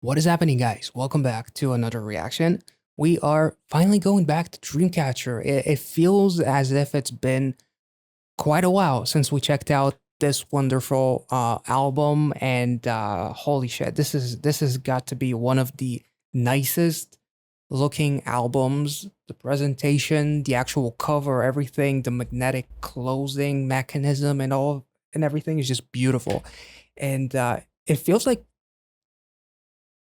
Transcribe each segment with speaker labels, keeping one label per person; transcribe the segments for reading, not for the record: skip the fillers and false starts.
Speaker 1: What is happening, guys? Welcome back to another reaction. We are finally going back to Dreamcatcher. It feels as if it's been quite a while since we checked out this wonderful album, and holy shit, this has got to be one of the nicest looking albums. The presentation, the actual cover, everything, the magnetic closing mechanism, and all and everything is just beautiful. And it feels like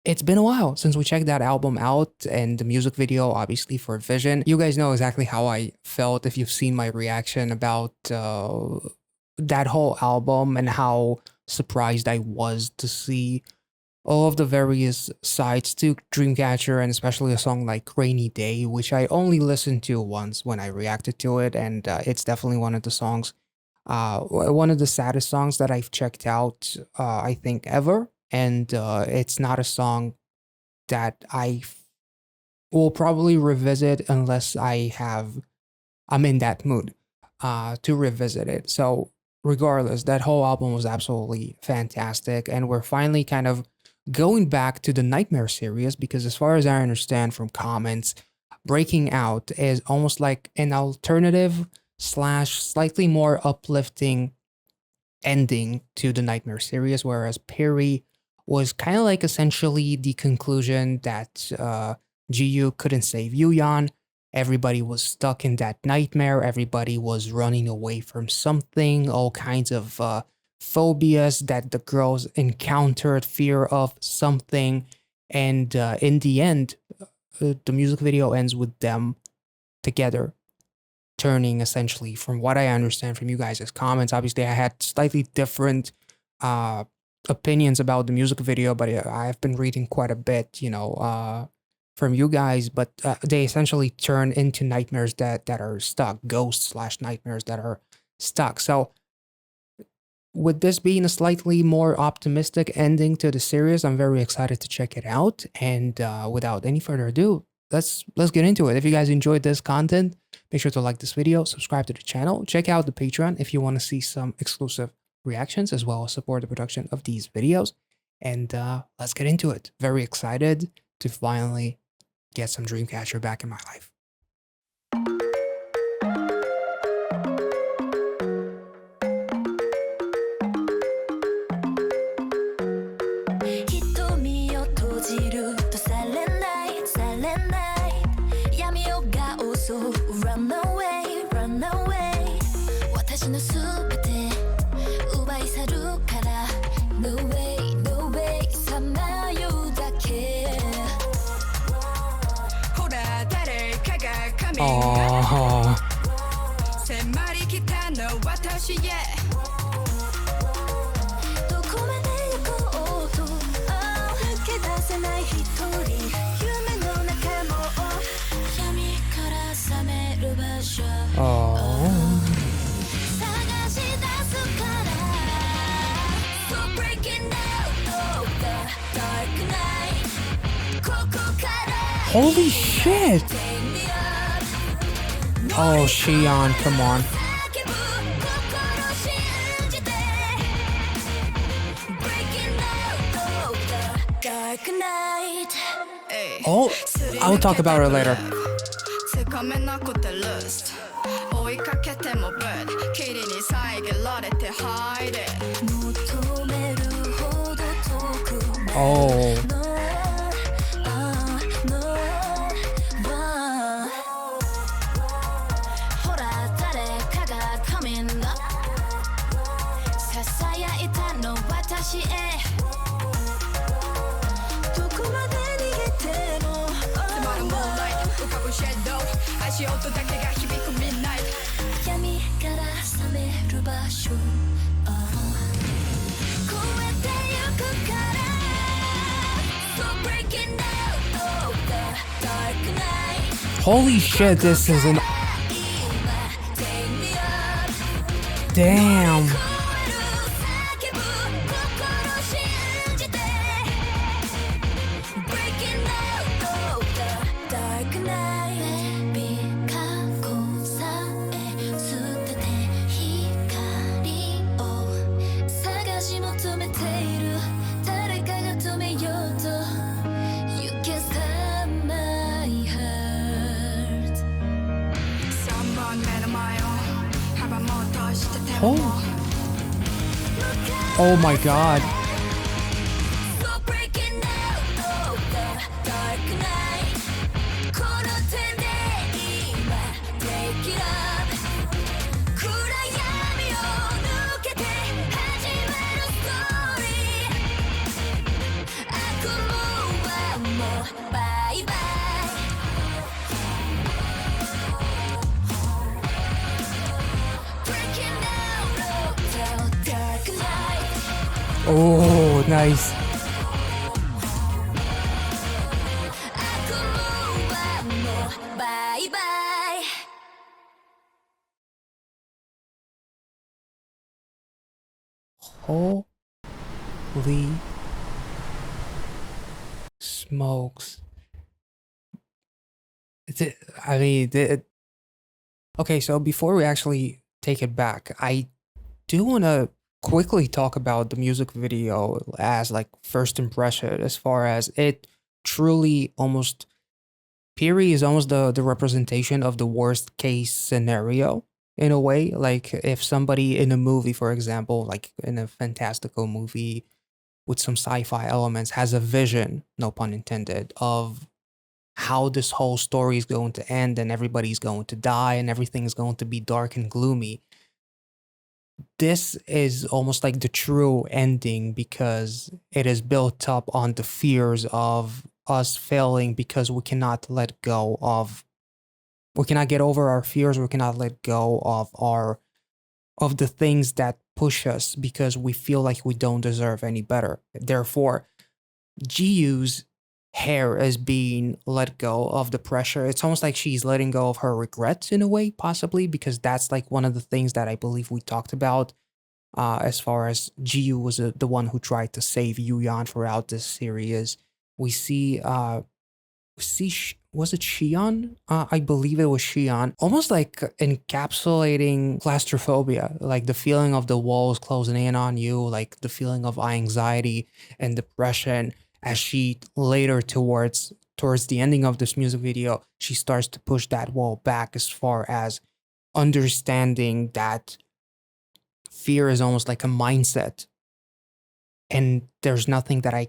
Speaker 1: it's been a while since we checked that album out, and the music video, obviously, for Vision. You guys know exactly how I felt if you've seen my reaction about that whole album and how surprised I was to see all of the various sides to Dreamcatcher, and especially a song like Rainy Day, which I only listened to once when I reacted to it, and it's definitely one of the songs, one of the saddest songs that I've checked out, I think, ever. And it's not a song that will probably revisit unless I'm in that mood to revisit it. So regardless, that whole album was absolutely fantastic, and we're finally kind of going back to the Nightmare series because, as far as I understand from comments, Breaking Out is almost like an alternative slash slightly more uplifting ending to the Nightmare series, whereas Perry was kind of like essentially the conclusion that GU couldn't save Yuyan. Everybody was stuck in that nightmare. Everybody was running away from something, all kinds of phobias that the girls encountered, fear of something. And in the end, the music video ends with them together, turning essentially, from what I understand from you guys' comments. Obviously, I had slightly different opinions about the music video, but I've been reading quite a bit, from you guys. But they essentially turn into nightmares that are stuck, ghosts slash nightmares that are stuck. So with this being a slightly more optimistic ending to the series, I'm very excited to check it out. And without any further ado, let's get into it. If you guys enjoyed this content, make sure to like this video, subscribe to the channel, check out the Patreon if you want to see some exclusive reactions, as well as support the production of these videos. And let's get into it. Very excited to finally get some Dreamcatcher back in my life.
Speaker 2: Run away, run away. 私のすべて奪い去るから No way, no way さまようだけほら誰かが髪を迫り来たの私へどこまで行こうと抜け出せない一人夢の中も闇から覚める場所
Speaker 1: Holy shit! Oh, Xion, come on. Oh, I'll talk about her later. Oh. Holy shit, this is an... Damn. Oh, oh my god.
Speaker 2: So breaking out of the dark night この手で今 break it up 暗闇を抜けて始まるストーリー悪夢はもうバイバイ Breaking out of the dark night
Speaker 1: Oh, nice.
Speaker 2: 悪夢はもうバイバイ
Speaker 1: Holy smokes. I mean, okay, so before we actually take it back, I do want to quickly talk about the music video as like first impression, as far as it truly almost Piri is almost the representation of the worst case scenario in a way. Like if somebody in a movie, for example, like in a fantastical movie with some sci-fi elements, has a vision, no pun intended, of how this whole story is going to end and everybody's going to die and everything's going to be dark and gloomy. This is almost like the true ending because it is built up on the fears of us failing because we cannot let go of we cannot get over our fears, we cannot let go of the things that push us because we feel like we don't deserve any better. Therefore, Jiu's hair is being let go of the pressure. It's almost like she's letting go of her regrets in a way, possibly, because that's like one of the things that I believe we talked about as far as Jiu was the one who tried to save Yuyan throughout this series. We see was it Shion? I believe it was Shion. Almost like encapsulating claustrophobia, like the feeling of the walls closing in on you, like the feeling of anxiety and depression as she later towards the ending of this music video, she starts to push that wall back as far as understanding that fear is almost like a mindset and there's nothing that I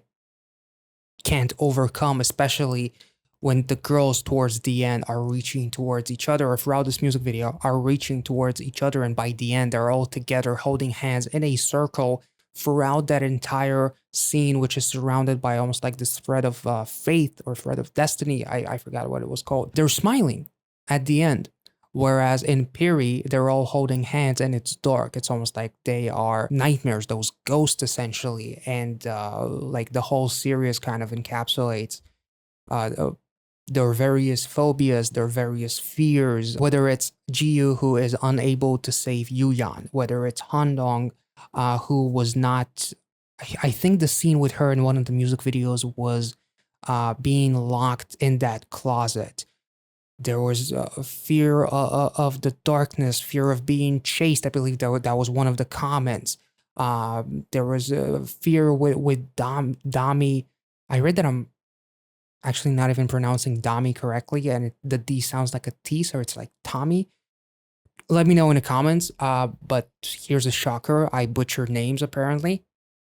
Speaker 1: can't overcome, especially when the girls towards the end are reaching towards each other, or throughout this music video are reaching towards each other, and by the end they're all together holding hands in a circle throughout that entire scene, which is surrounded by almost like this thread of faith or thread of destiny. I forgot what it was called. They're smiling at the end, whereas in Piri they're all holding hands and it's dark. It's almost like they are nightmares, those ghosts essentially, and like the whole series kind of encapsulates their various phobias, their various fears, whether it's Jiu who is unable to save Yuyan, whether it's Handong who was not, I think the scene with her in one of the music videos was being locked in that closet. There was fear of the darkness, fear of being chased. I believe that was one of the comments. There was fear with Dami. I read that I'm actually not even pronouncing Dami correctly, and the D sounds like a T, so it's like Tommy. Let me know in the comments. But here's a shocker: I butchered names apparently,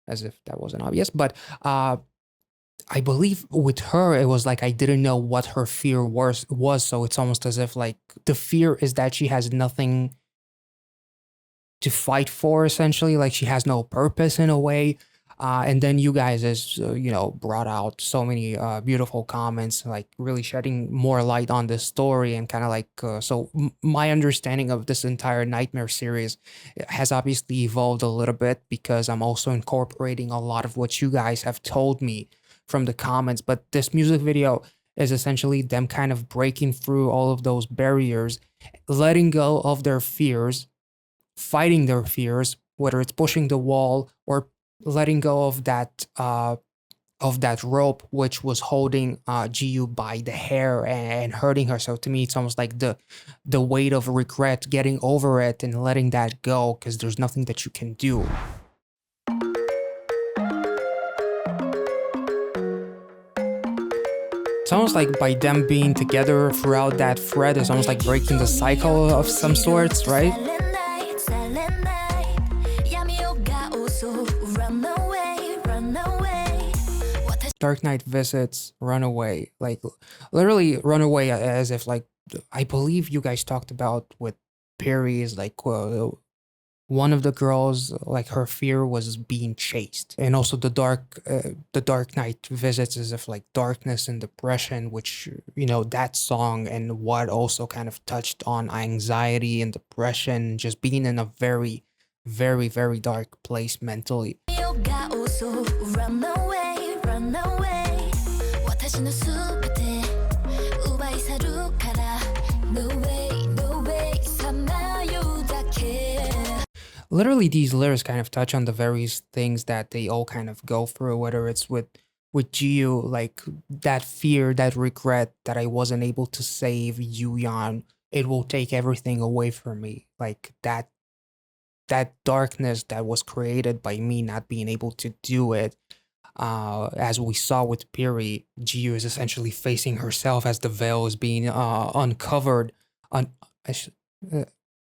Speaker 1: as if that wasn't obvious. But I believe with her, it was like I didn't know what her fear was. So it's almost as if like the fear is that she has nothing to fight for, essentially, like she has no purpose in a way. And then you guys, as brought out so many beautiful comments, like really shedding more light on this story and kind of like my understanding of this entire Nightmare series has obviously evolved a little bit because I'm also incorporating a lot of what you guys have told me from the comments. But this music video is essentially them kind of breaking through all of those barriers, letting go of their fears, fighting their fears, whether it's pushing the wall or letting go of that rope which was holding Jiu by the hair and hurting her. So to me, it's almost like the weight of regret, getting over it and letting that go because there's nothing that you can do. It's almost like by them being together throughout that thread, it's almost like breaking the cycle of some sorts, right?
Speaker 2: Silent night,
Speaker 1: Dark Knight visits, run away. Like literally run away as if like I believe you guys talked about with Perry is like one of the girls like her fear was being chased, and also the Dark Knight visits as if like darkness and depression, which that song and what also kind of touched on anxiety and depression, just being in a very very very dark place mentally.
Speaker 2: が襲う Run away, run away 私のすべて奪い去るから No way, no way さまようだけ
Speaker 1: Literally these lyrics kind of touch on the various things that they all kind of go through, whether it's with Jiu, like that fear, that regret that I wasn't able to save Yuyan, it will take everything away from me, like that darkness that was created by me not being able to do it. As we saw with Piri, Jiu is essentially facing herself as the veil is being uncovered. I sh-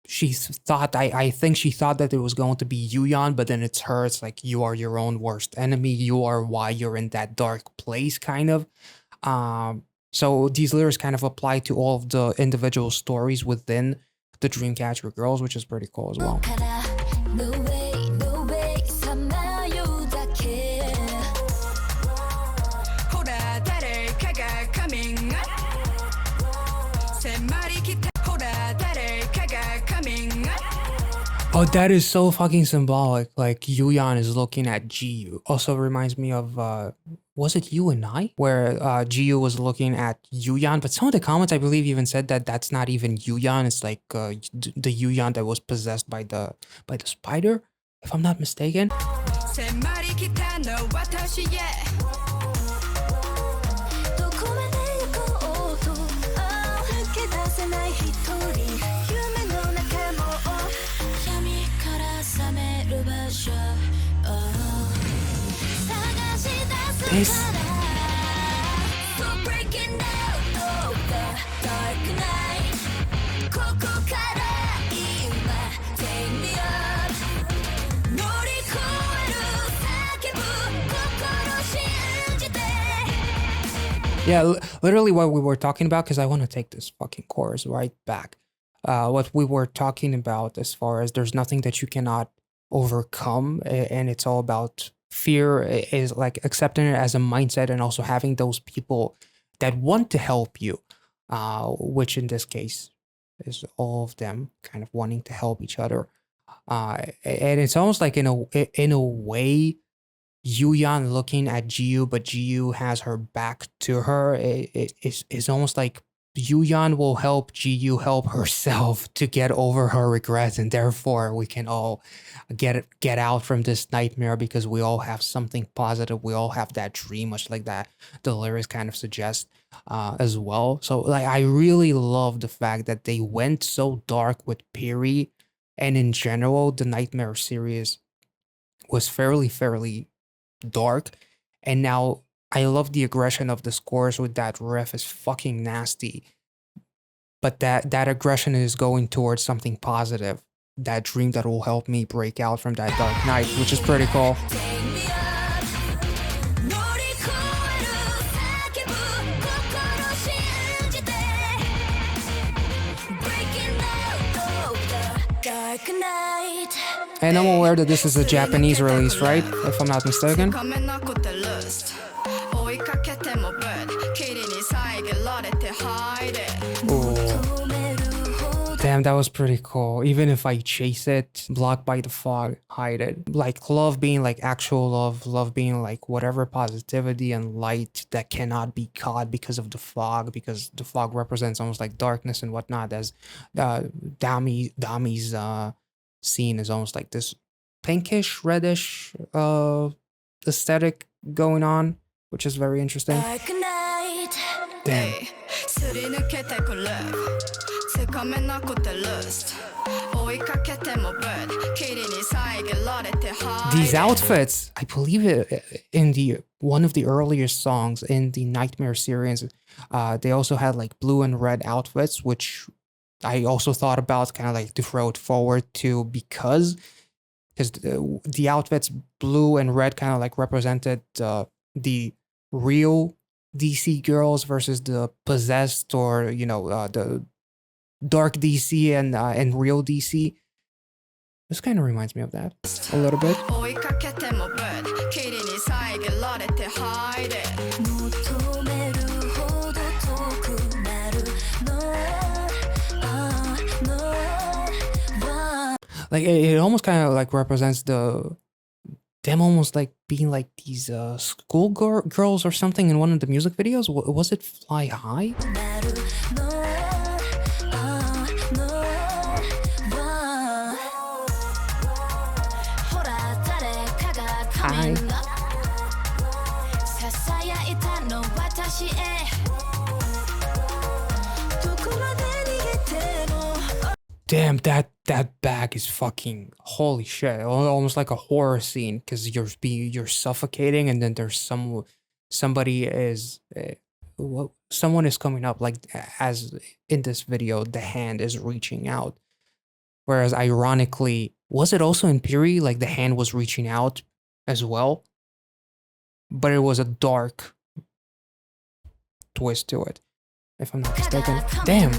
Speaker 1: she thought, I think she thought that it was going to be Yuyan, but then it's her. It's like, you are your own worst enemy. You are why you're in that dark place, kind of. So these lyrics kind of apply to all of the individual stories within the Dreamcatcher girls, which is pretty cool as well.
Speaker 2: から No way, no way さまようだけほら誰かが coming up 迫り来たほら誰かが coming up
Speaker 1: Oh, that is so fucking symbolic. Like Yuyan is looking at Jiu. Also reminds me of was it You and I? Where Jiu was looking at Yuyan, but some of the comments I believe even said that that's not even Yuyan. It's like the Yuyan that was possessed by the spider, if I'm not mistaken.
Speaker 2: 迫り来たの私へどこまで行こうと抜け出せない一人夢の中も闇から覚める場所探し出
Speaker 1: This
Speaker 2: すから So breaking out of the dark night ここから今 Take me up 乗り越える叫ぶ心信じて
Speaker 1: Yeah, literally what we were talking about, because I want to take this fucking chorus right back. What we were talking about as far as there's nothing that you cannot overcome, and it's all about fear is like accepting it as a mindset and also having those people that want to help you, which in this case is all of them kind of wanting to help each other. And it's almost like in a way, Yuyan looking at Jiu, but Jiu has her back to her. It's almost like Yuyan will help Jiu help herself to get over her regrets, and therefore we can all get out from this nightmare because we all have something positive. We all have that dream, much like that the lyrics kind of suggest as well. So like I really love the fact that they went so dark with Piri, and in general the Nightmare series was fairly dark, and now I love the aggression of the scores with that riff is fucking nasty, but that aggression is going towards something positive, that dream that will help me break out from that dark night, which is pretty cool.
Speaker 2: Take me up 乗り越える叫ぶ心信じて Breaking out of the dark night
Speaker 1: And I'm aware that this is a Japanese release, right? If I'm not mistaken.
Speaker 2: つかめなくて lost 追いかけても bird 霧に遮られて hide it
Speaker 1: Ooh.
Speaker 2: 止めるほど
Speaker 1: Damn, that was pretty cool. Even if I chase it, blocked by the fog, hide it. Like love being like actual love being like whatever positivity and light that cannot be caught because of the fog, because the fog represents almost like darkness and whatnot. As Dami's scene is almost like this pinkish, reddish aesthetic going on, which is very interesting.
Speaker 2: Dark night
Speaker 1: Damn.
Speaker 2: すり抜けてく love つかめなくて lost 追いかけても bird 霧に遮られて hide
Speaker 1: These outfits, I believe in the one of the earliest songs in the Nightmare series, they also had like blue and red outfits, which I also thought about kind of like to throw it forward to because the outfits blue and red kind of like represented the real DC girls versus the possessed, or the dark DC and real DC. This kind of reminds me of that a little bit.
Speaker 2: 追いかけてもブッ霧に遮られて入れ求めるほど遠くなる
Speaker 1: Like it almost kind of like represents them almost like being like these school girls or something in one of the music videos. Was it Fly High? Hi. Damn, that bag is fucking holy shit. Almost like a horror scene, because you're suffocating, and then there's somebody is someone is coming up, like as in this video, the hand is reaching out. Whereas ironically, was it also in Piri, like the hand was reaching out as well? But it was a dark twist to it, if I'm not mistaken. Damn.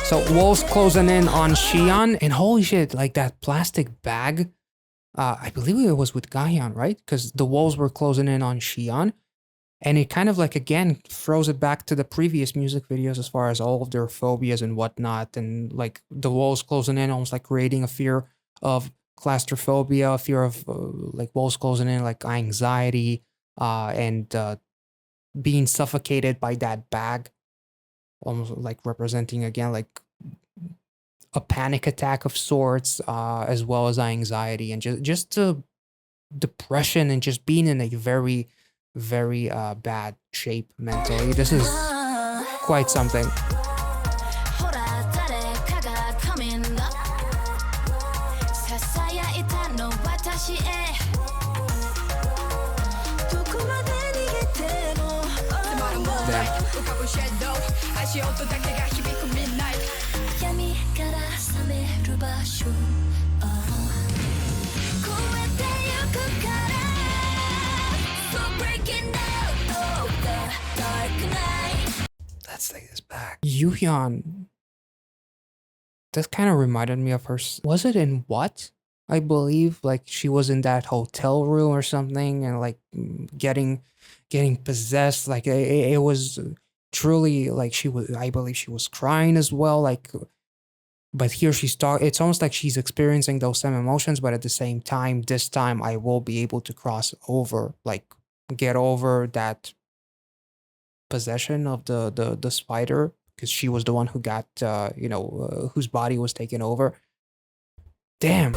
Speaker 1: So walls closing in on Xian, and holy shit, like that plastic bag. I believe it was with Gaian, right? Because the walls were closing in on Xian. And it kind of like, again, throws it back to the previous music videos as far as all of their phobias and whatnot. And like the walls closing in, almost like creating a fear of claustrophobia, a fear of like walls closing in, like anxiety, and being suffocated by that bag. Almost like representing, again, like a panic attack of sorts, as well as anxiety and just depression, and just being in a very, very bad shape mentally. This is quite something. Let's take this back. Yuhyun. That kind of reminded me of her. Was it in what? I believe like she was in that hotel room or something, and like getting possessed. Like it was truly like she was. I believe she was crying as well. Like, but here she's talking. It's almost like she's experiencing those same emotions, but at the same time, this time I will be able to cross over, like get over that possession of the spider, because she was the one who got whose body was taken over. Damn.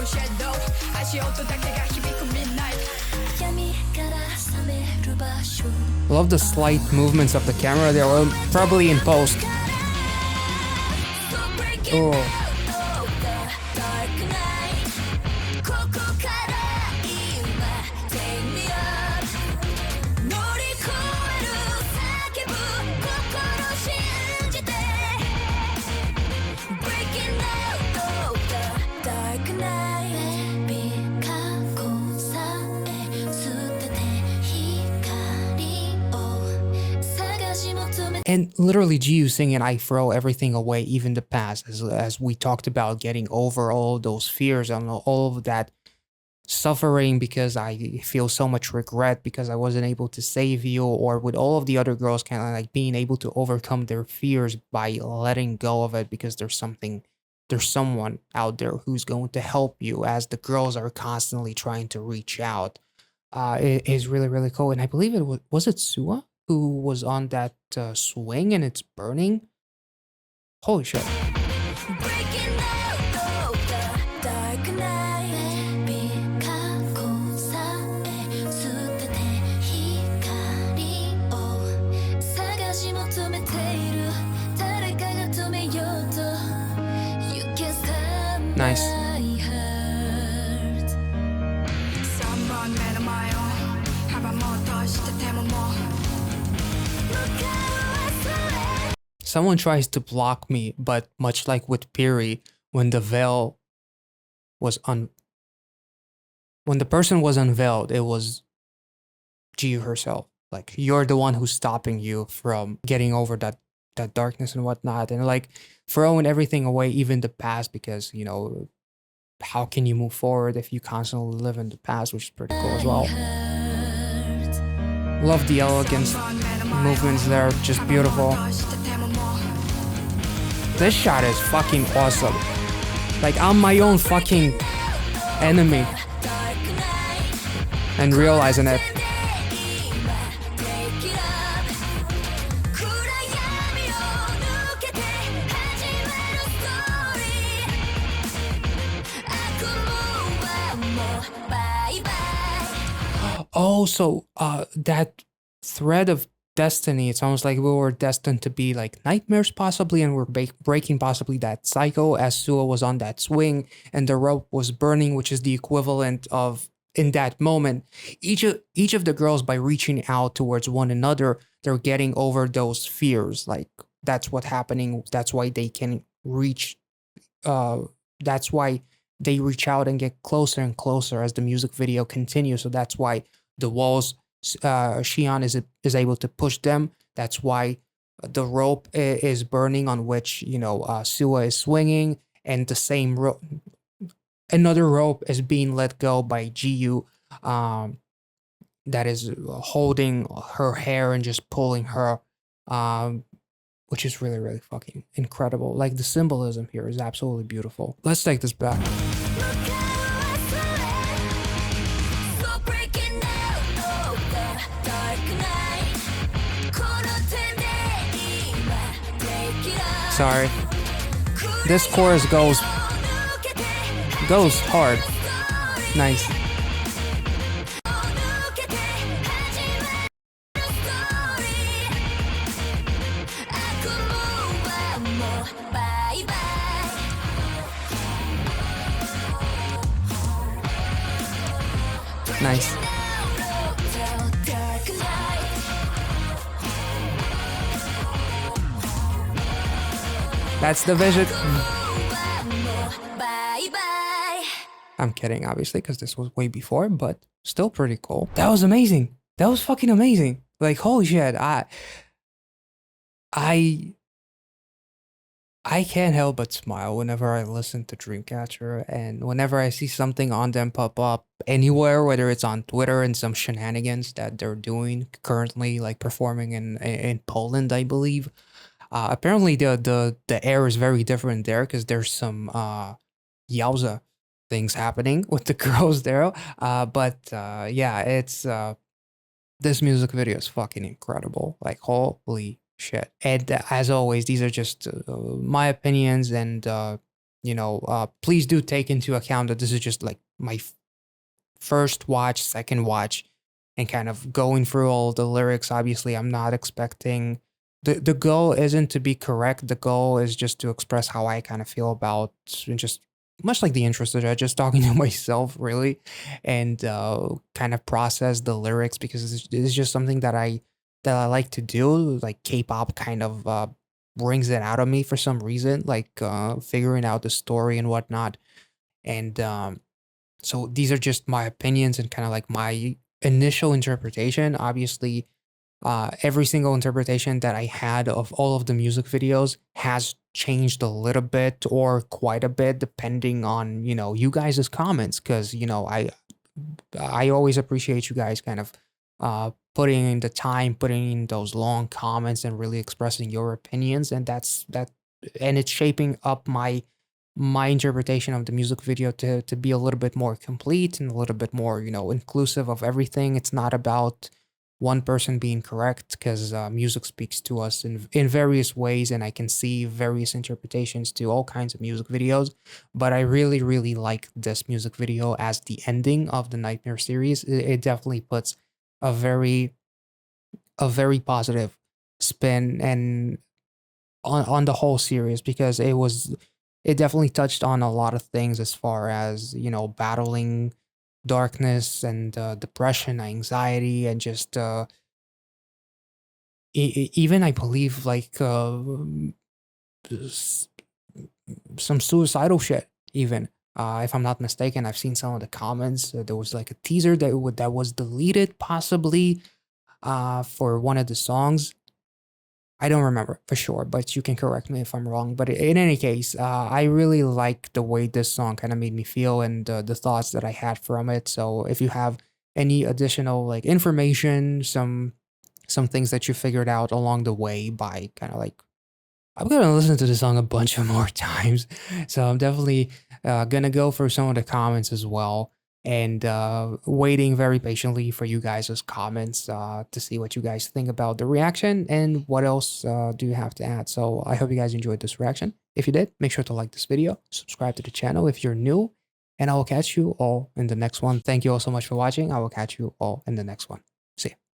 Speaker 1: Love the slight movements of the camera. They were probably in post. Oh. And literally Jiu singing I throw everything away, even the past, as we talked about, getting over all those fears and all of that suffering because I feel so much regret because I wasn't able to save you, or with all of the other girls kind of like being able to overcome their fears by letting go of it because there's someone out there who's going to help you, as the girls are constantly trying to reach out. It is really, really cool. And I believe it was it Sua who was on that swing and it's burning? Holy shit. Nice. Someone tries to block me, but much like with Piri, when the veil was when the person was unveiled, it was Jiu herself. Like, you're the one who's stopping you from getting over that darkness and whatnot, and like throwing everything away, even the past, because how can you move forward if you constantly live in the past, which is pretty cool as well. Love the elegance movements there, just beautiful. This shot is fucking awesome. Like, I'm my own fucking enemy and realizing it. Oh, so that thread of destiny, it's almost like we were destined to be like nightmares possibly, and we're breaking possibly that cycle as Sua was on that swing and the rope was burning, which is the equivalent of, in that moment, each of the girls, by reaching out towards one another, they're getting over those fears. Like, that's what's happening. That's why they can reach that's why they reach out and get closer and closer as the music video continues. So that's why the walls, Shion is able to push them. That's why the rope is burning on which Sua is swinging, and the same rope, another rope is being let go by Jiu, that is holding her hair and just pulling her, which is really, really fucking incredible. Like, the symbolism here is absolutely beautiful. Let's take this back. Sorry. This chorus goes hard. Nice. Nice. That's the vision. I'm kidding, obviously, because this was way before, but still pretty cool. That was amazing. That was fucking amazing. Like, holy shit. I can't help but smile whenever I listen to Dreamcatcher, and whenever I see something on them pop up anywhere, whether it's on Twitter and some shenanigans that they're doing currently, like performing in Poland, I believe. Apparently the air is very different there because there's some yowza things happening with the girls there. But yeah, it's this music video is fucking incredible. Like, holy shit. And as always, these are just my opinions, and please do take into account that this is just like my first watch, second watch, and kind of going through all the lyrics. Obviously, I'm not expecting the goal isn't to be correct. The goal is just to express how I kind of feel about, and just much like the intro, just talking to myself, really, and kind of process the lyrics, because it's just something that I like to do. Like, K-pop kind of brings it out of me for some reason, like figuring out the story and whatnot. And so these are just my opinions and kind of like my initial interpretation. Obviously, every single interpretation that I had of all of the music videos has changed a little bit or quite a bit, depending on you guys' comments, because I always appreciate you guys kind of putting in the time, putting in those long comments, and really expressing your opinions, and and it's shaping up my interpretation of the music video to be a little bit more complete and a little bit more inclusive of everything. It's not about one person being correct, because music speaks to us in various ways, and I can see various interpretations to all kinds of music videos. But I really, really like this music video as the ending of the Nightmare series. It definitely puts a very positive spin and on the whole series, because it definitely touched on a lot of things as far as battling darkness and depression, anxiety, and just even, I believe, like some suicidal shit even. If I'm not mistaken, I've seen some of the comments. There was like a teaser that was deleted possibly for one of the songs. I don't remember for sure, but you can correct me if I'm wrong. But in any case, I really like the way this song kind of made me feel and the thoughts that I had from it. So if you have any additional like information, some things that you figured out along the way by kind of like I'm gonna listen to the song a bunch of more times, so I'm definitely gonna go for some of the comments as well, and waiting very patiently for you guys' comments to see what you guys think about the reaction and what else do you have to add. So I hope you guys enjoyed this reaction. If you did, make sure to like this video, subscribe to the channel if you're new, and I will catch you all in the next one. Thank you all so much for watching. I will catch you all in the next one. See ya.